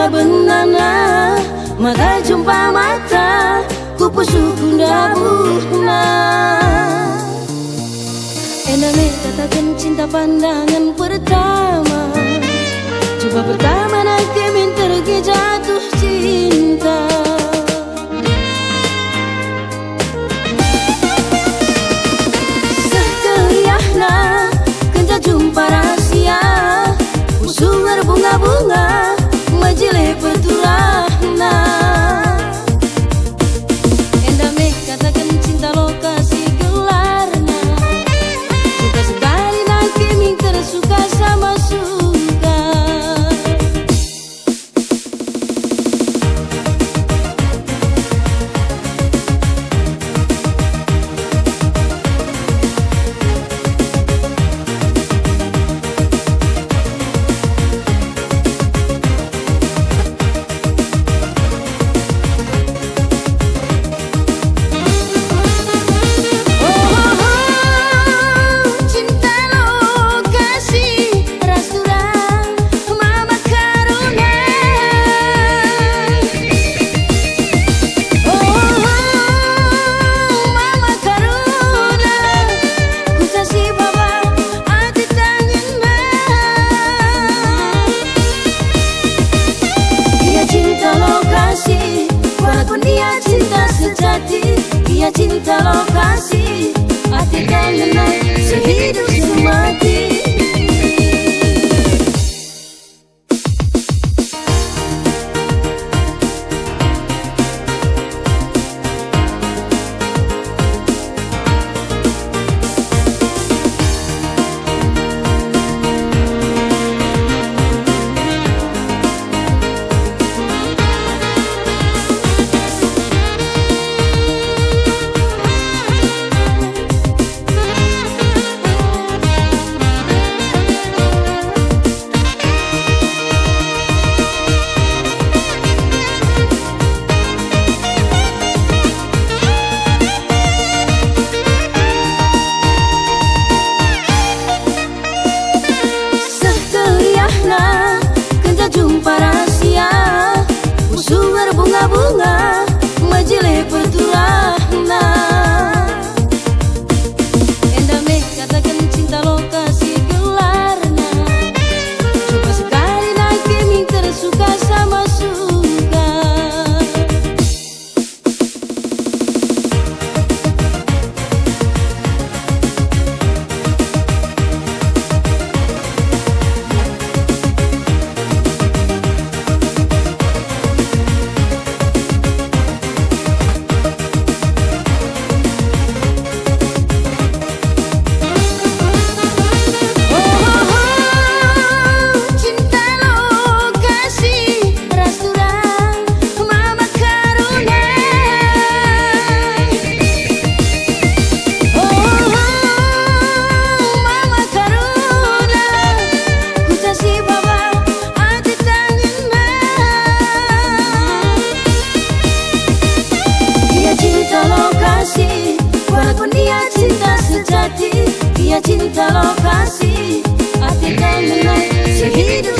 benana, mata jumpa mata, kupusuku ndabuna. Ename katakan cinta pandangan pertama, coba pertama nanti tergi jatuh cinta. Sekeliahna kenja jumpa rahasia, usul berbunga-bunga, majile perturahna. Endame katakan cinta lokasi gelarna, suka sekali nak kimi tersuka sama suka. Dia cinta sejati, dia cinta lokasi, hati dan menang sehidup semati. Jumpa rahasia, usul berbunga-bunga, majile perturahna. Endame katakan cinta lokasi gelarna, coba sekali nak kimi tersuka sama suka. Walaupun dia cinta sejati, dia cinta lokasi, hati dan menang sehidup